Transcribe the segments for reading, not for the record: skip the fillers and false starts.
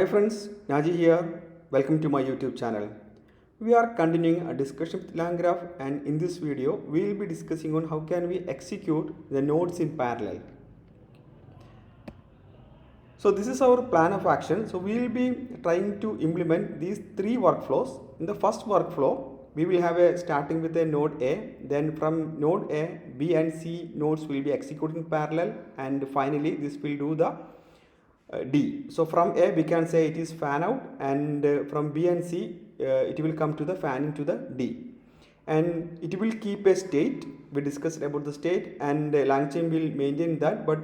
Hi friends, Naji here. Welcome to my YouTube channel. We are continuing a discussion with LangGraph, and in this video we will be discussing on how can we execute the nodes in parallel. So this is our plan of action. So we will be trying to implement these three workflows. In the first workflow, we will have a starting with a node A, then from node A, B and C nodes will be executed in parallel, and finally this will do the D. So from A we can say it is fan out, and from B and C it will come to the fan into the D, and it will keep a state. We discussed about the state, and LangChain will maintain that, but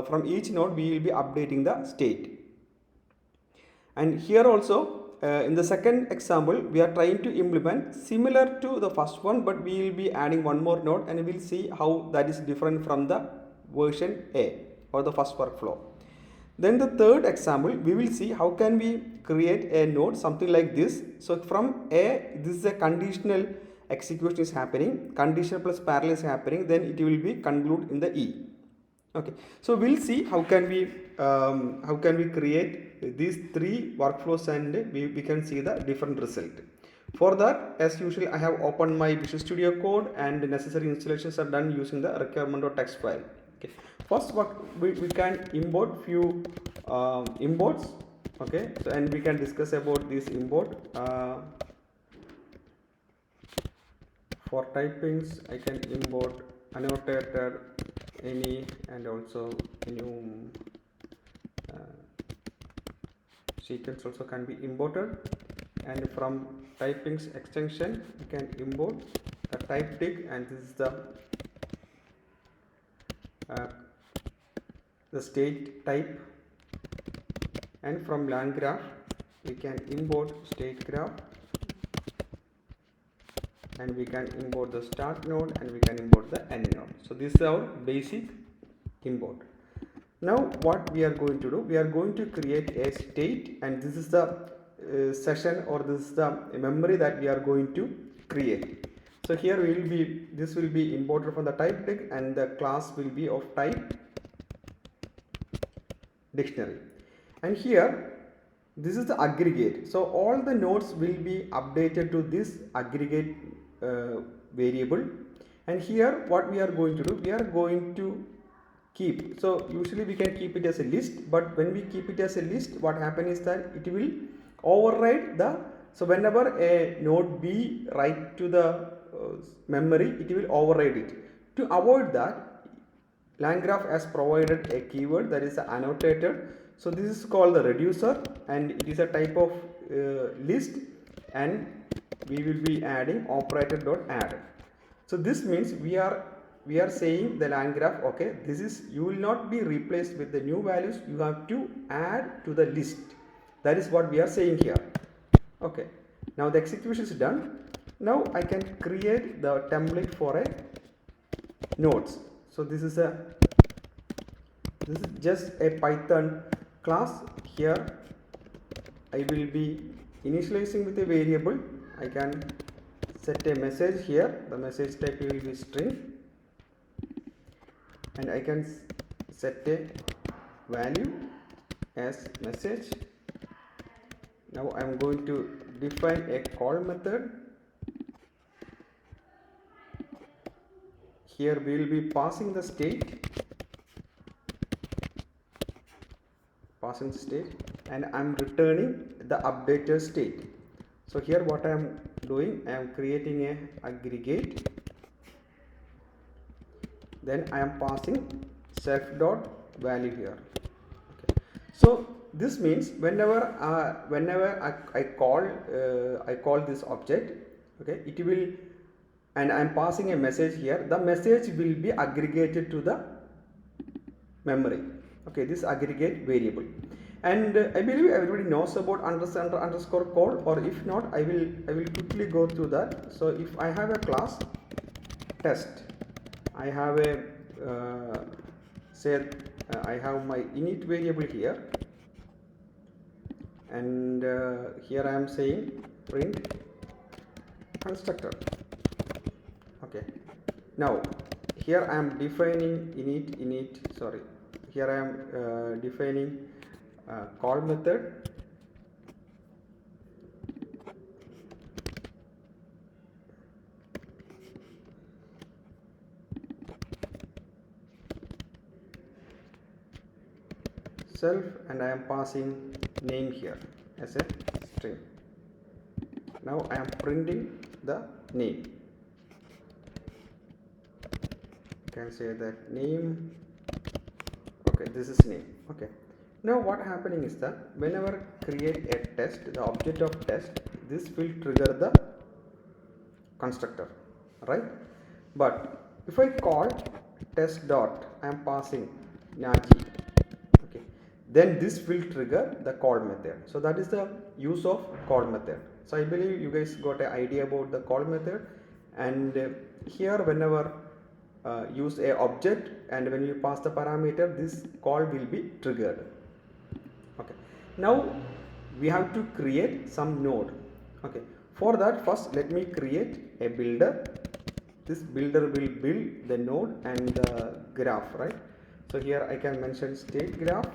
from each node we will be updating the state. And here also in the second example we are trying to implement similar to the first one, but we will be adding one more node, and we will see how that is different from the version A or the first workflow. Then the third example, we will see how can we create a node something like this. So from A, this is a conditional execution is happening, conditional plus parallel is happening, then it will be conclude in the E. Okay, so we'll see how can we create these three workflows, and we can see the different result. For that, as usual, I have opened my Visual Studio Code, and the necessary installations are done using the requirement.txt file. Okay. First, what we can import few imports. Okay, so and we can discuss about this import. For typings, I can import annotated, any, and also new sequence also can be imported. And from typings extension, we can import the type tick, and this is the state type. And from LangGraph we can import state graph, and we can import the start node, and we can import the end node. So this is our basic import. Now what we are going to do, we are going to create a state, and this is the session, or this is the memory that we are going to create. So here this will be imported from the type tick, and the class will be of type dictionary. And here this is the aggregate. So all the nodes will be updated to this aggregate variable. And here what we are going to do, we are going to keep, so usually we can keep it as a list, but when we keep it as a list, what happens is that it will override the, so whenever a node B write to the memory, it will override it. To avoid that, LangGraph has provided a keyword that is annotated. So this is called the reducer, and it is a type of list, and we will be adding operator.add. So this means we are saying the LangGraph, okay, this is, you will not be replaced with the new values, you have to add to the list. That is what we are saying here. Okay, now the execution is done. Now I can create the template for a nodes. So this is just a Python class. Here I will be initializing with a variable. I can set a message here. The message type will be string, and I can set a value as message. Now I am going to define a call method. Here we will be passing the state, and I am returning the updated state. So here what I am doing, I am creating a aggregate, then I am passing self dot value here. Okay. So this means whenever I call this object, okay, it will, and I am passing a message here, the message will be aggregated to the memory. Okay, this aggregate variable. And I believe everybody knows about underscore call, or if not, I will quickly go through that. So if I have a class test, I have a I have my init variable here, and here I am saying print constructor. Okay, now here I am defining here I am defining call method, self, and I am passing name here as a string. Now I am printing the name. You can say that name. Okay, this is name. Okay. Now what happening is that whenever create a test, the object of test, this will trigger the constructor, right? But if I call test dot, I am passing Naji. Okay, then this will trigger the call method. So that is the use of call method. So I believe you guys got an idea about the call method. And here whenever use a object, and when you pass the parameter, this call will be triggered. Okay, now we have to create some node. Okay, for that first let me create a builder. This builder will build the node and the graph, right? So here I can mention state graph.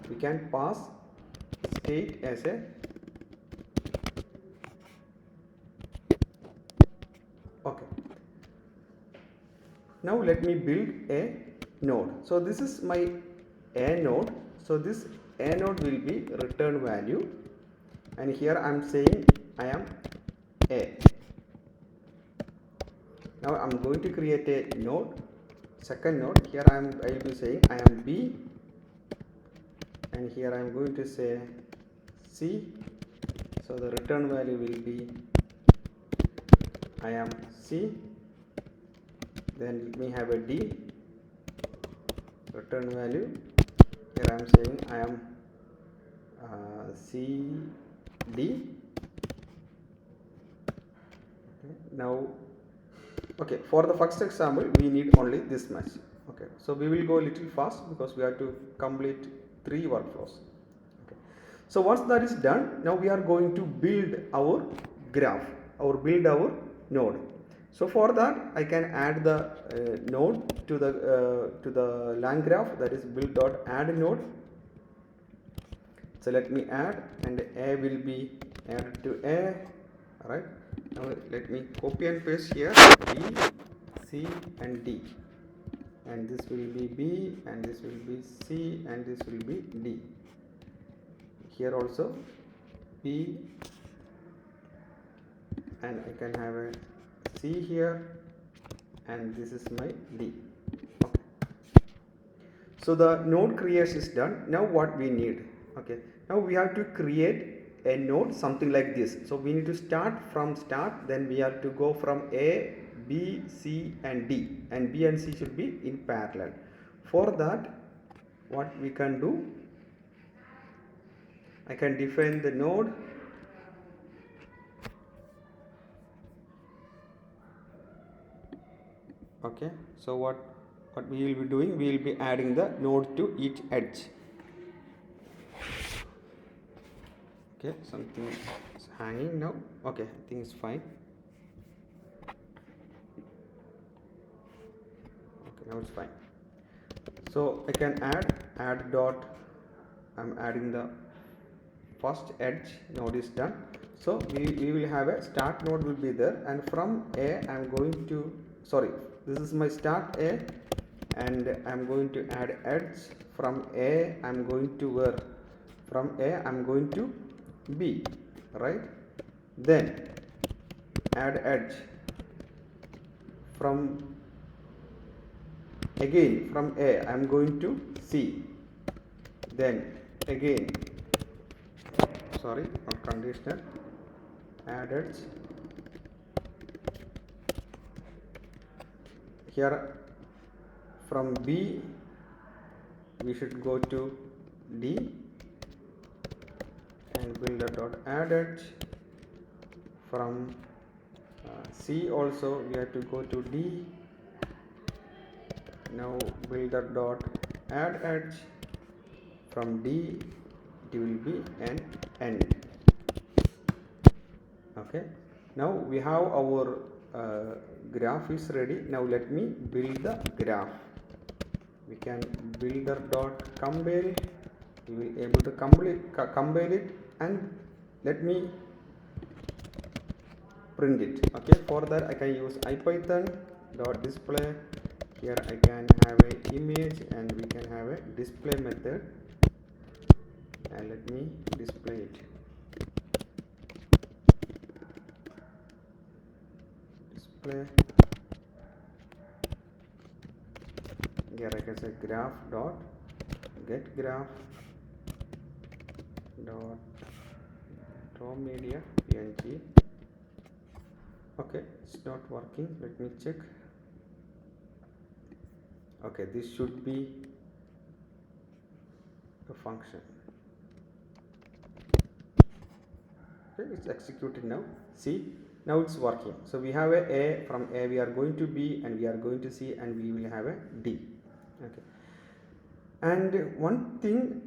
We can pass state as a okay. Now let me build a node. So this is my a node. So this a node will be return value, and here I am saying I am a. Now I am going to create a node, second node. Here I will be saying I am B, and here I am going to say C. So the return value will be I am C. Then let me have a D, return value. Here I am saying I am C D. Okay. Now okay, for the first example we need only this much. Okay, so we will go a little fast because we have to complete 3 workflows. Okay, so once that is done, now we are going to build our graph, build our node. So for that I can add the node to the LangGraph, that is build.add node. So let me add, and a will be added to a. Alright, now let me copy and paste here B, C and D, and this will be B, and this will be C, and this will be D. Here also B, and I can have a C here, and this is my D. Okay, so the node creation is done. Now what we need, okay, now we have to create a node something like this. So we need to start from start, then we have to go from A, B, C and D, and B and C should be in parallel. For that what we can do, I can define the node. Okay, so what we will be doing, we will be adding the node to each edge. Okay, something is hanging now. Okay, I think it's fine. Okay, now it's fine. So I can add dot. I'm adding the first edge. Node is done. So we will have a start node will be there, and from A I'm going to, sorry, this is my start A, and I'm going to add edge. From A I'm going to where? From A I'm going to B, right? Then add edge from, again from A I am going to C, then again, sorry, not conditional, add edge. Here from B we should go to D, and builder dot add edge. From C also we have to go to D. Now builder dot add edge. From D it will be an end. Okay, now we have our graph is ready. Now let me build the graph. We can builder dot compile. We will able to compile it, and let me print it. Okay, for that I can use ipython dot display. Here I can have a image, and we can have a display method. and let me display it. Display. Here I can say graph dot get graph dot raw media png. Okay, it's not working. Let me check. Okay, this should be a function. Okay, it's executed now. See, now it's working. So we have a from A we are going to B, and we are going to C, and we will have a D. Okay. And one thing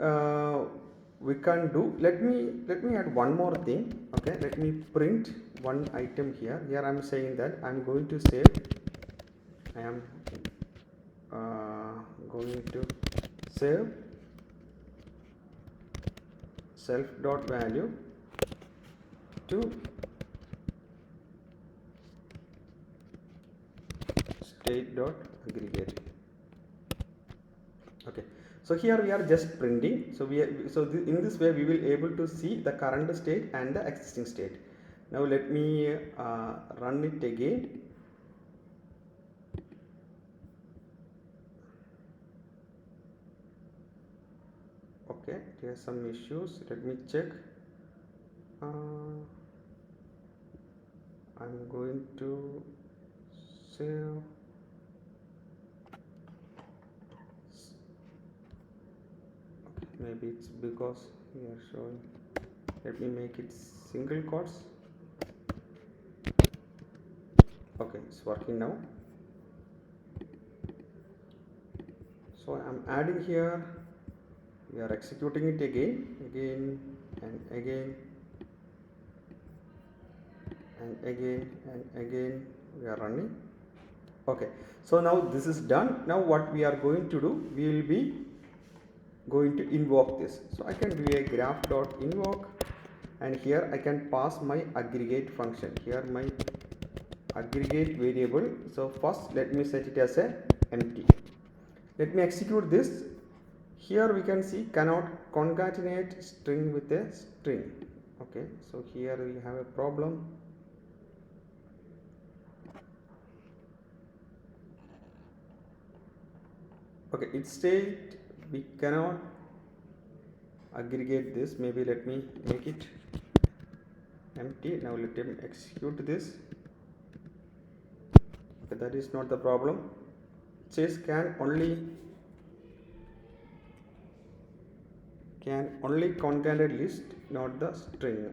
we can do, let me add one more thing. Okay, let me print one item here. Here I am saying that I am going to save. I am going to save self dot value to state dot aggregate. Okay, so here we are just printing. So in this way we will able to see the current state and the existing state. Now let me run it again. Okay, there are some issues. Let me check. I'm going to save. Maybe it's because we are showing. Let me make it single quotes. Okay, it's working now. So I'm adding here. We are executing it again and again and again and again. We are running. Okay, so now this is done. Now what we are going to do, we will be going to invoke this. So I can do a graph dot invoke, and here I can pass my aggregate function. Here my aggregate variable. So first let me set it as a empty. Let me execute this. Here we can see cannot concatenate string with a string. Okay, so here we have a problem. Okay, it state we cannot aggregate this. Maybe let me make it empty. Now let me execute this. Okay, that is not the problem. It says can only concatenate list, not the string.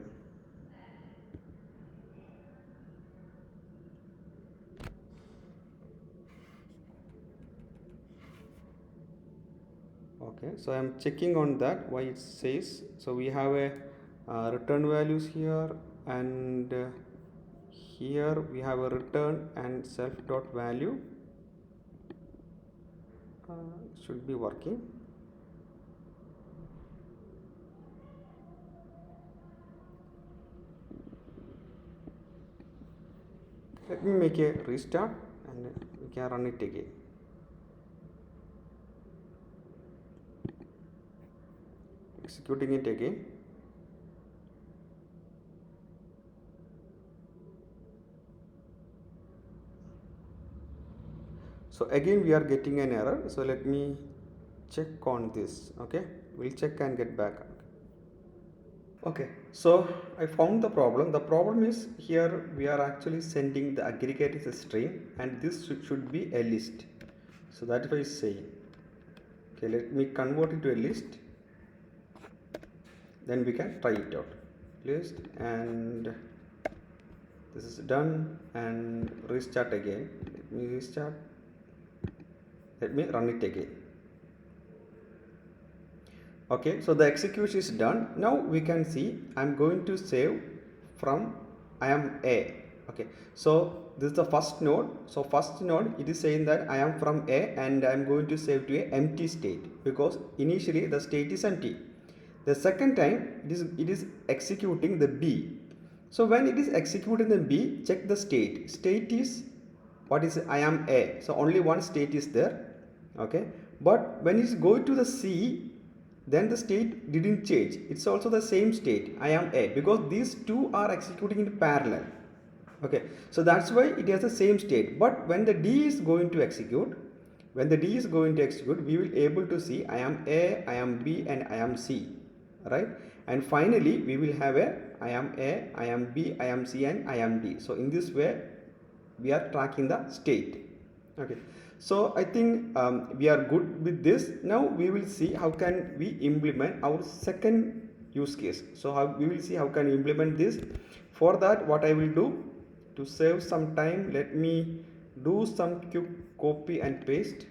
Okay, so I am checking on that why it says. So we have a return values here, and here we have a return and self dot value. Should be working. Let me make a restart and we can run it again. Executing it again. So again we are getting an error. So let me check on this. Okay, we'll check and get back. Okay, so I found the problem. The problem is here we are actually sending the aggregate as a string, and this should be a list. So that is why it's saying. Okay, let me convert it to a list. Then we can try it out. List, and this is done, and restart again. Let me restart. Let me run it again. Okay, so the execution is done. Now we can see I'm going to save from I am A. Okay, so this is the first node. So first node, it is saying that I am from A, and I am going to save to a empty state because initially the state is empty. The second time it is executing the B. So when it is executing the B, check the state. State is what is I am A. So only one state is there. Okay, but when it's going to the C, then the state didn't change. It's also the same state, I am A, because these two are executing in parallel. Okay, so that's why it has the same state. But when the D is going to execute, we will able to see I am A, I am B, and I am C, right? And finally, we will have a I am A, I am B, I am C, and I am D. So in this way, we are tracking the state. Okay, so I think we are good with this. Now we will see how can we implement our second use case. So we will see how can we implement this. For that, what I will do, to save some time, let me do some quick copy and paste.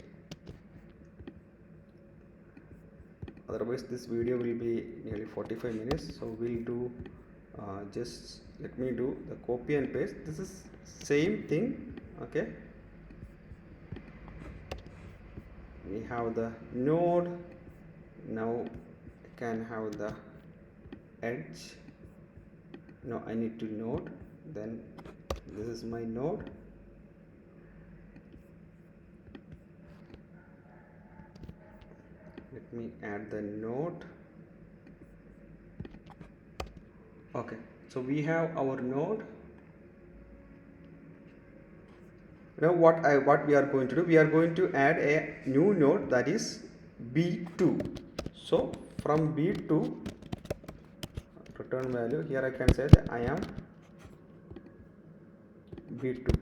Otherwise this video will be nearly 45 minutes. So we'll do just let me do the copy and paste. This is same thing. Okay, we have the node. Now I can have the edge. No, I need to node. Then this is my node. Let me add the node. Okay, so we have our node. Now what we are going to do, we are going to add a new node, that is B2. So from B2 return value, here I can say that I am B2.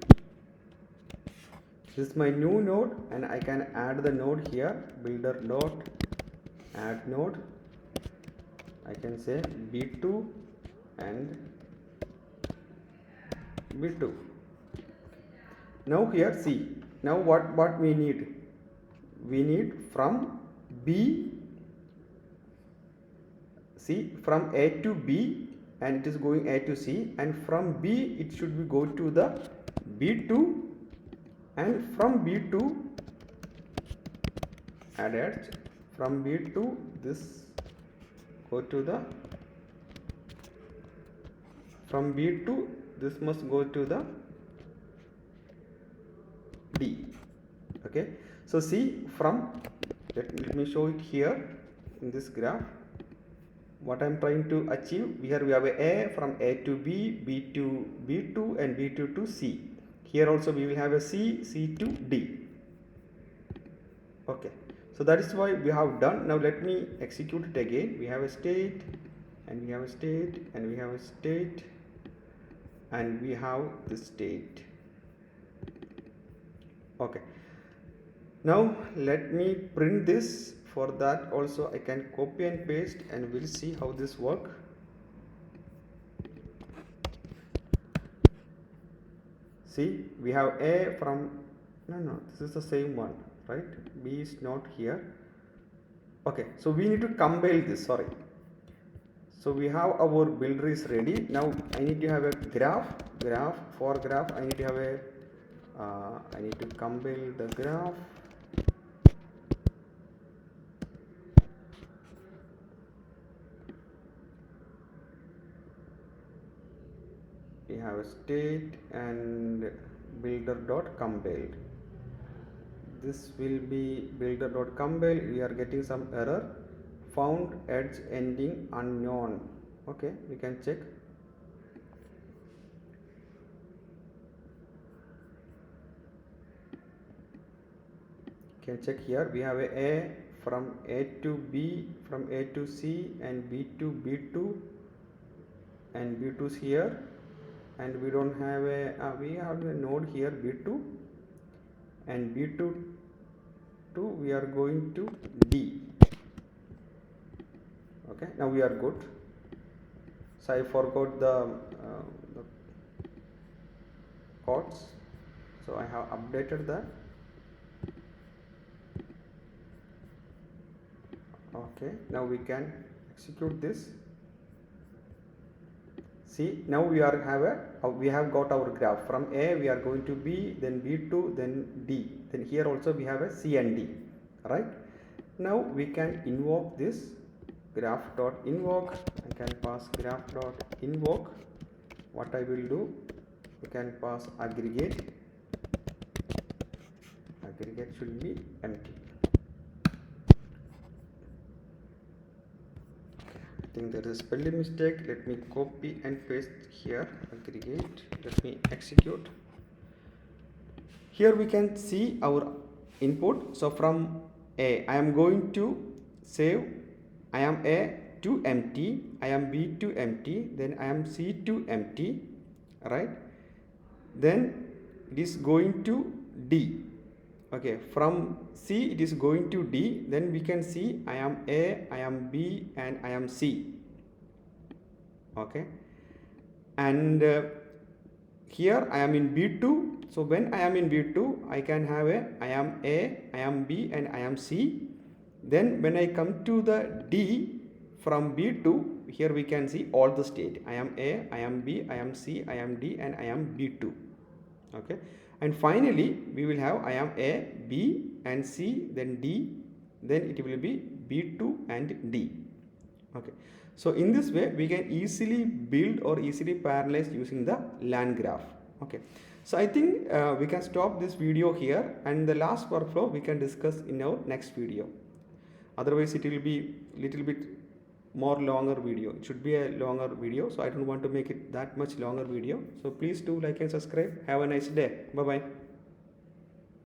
This is my new node, and I can add the node here, builder dot add node. I can say B2 and B2. Now here see, now what we need, from B, see, from A to B, and it is going A to C, and from B it should be go to the B2, and from B2 add edge, from B2 this go to the, from B2 this must go to the D. Okay, so see, from let me show it here in this graph. What I am trying to achieve, here we have a from A to B, B to B2, and B2 to C. Here also we will have a C, C to D. Okay, so that is why we have done. Now let me execute it again. We have a state, and we have a state, and we have a state, and we have the state. Okay, now let me print this. For that also I can copy and paste, and we'll see how this work. See, we have A from, no, this is the same one, right? B is not here. Okay, so we need to compile this, sorry. So we have our builder is ready. Now I need to have a graph. For graph I need to have a I need to compile the graph. We have a state and builder dot compiled. This will be builder dot compile. We are getting some error, found edge ending unknown. Okay, we can check. Can check here. We have a from A to B, from A to C, and B to B2, and B2 is here, and we don't have a we have a node here B2, and B2 to we are going to D. Okay, now we are good. So I forgot the codes, so I have updated that. Okay, now we can execute this. See, now we are we have got our graph. From A we are going to B, then B2, then D. Then here also we have a C and D, right? Now we can invoke this graph dot invoke. I can pass graph dot invoke. What I will do, we can pass aggregate. Aggregate should be empty. think there is a spelling mistake. Let me copy and paste here. Aggregate. Let me execute. Here we can see our input. So from A, I am going to save I am A to empty, I am B to empty, then I am C to empty, right? Then it is going to D. Okay, from C it is going to D. Then we can see I am A, I am B, and I am C. Okay, and here I am in B2. So when I am in B2, I can have I am A, I am B, and I am C. Then when I come to the D, from B2, here we can see all the state. I am A, I am B, I am C, I am D, and I am B2. Okay, and finally we will have I am A, B, and C, then D, then it will be B2 and D. Okay, so in this way we can easily build or easily parallelize using the LangGraph. Okay, so I think we can stop this video here, and the last workflow we can discuss in our next video. Otherwise it will be little bit more longer video. It should be a longer video, so I don't want to make it that much longer video. So please do like and subscribe. Have a nice day. Bye bye.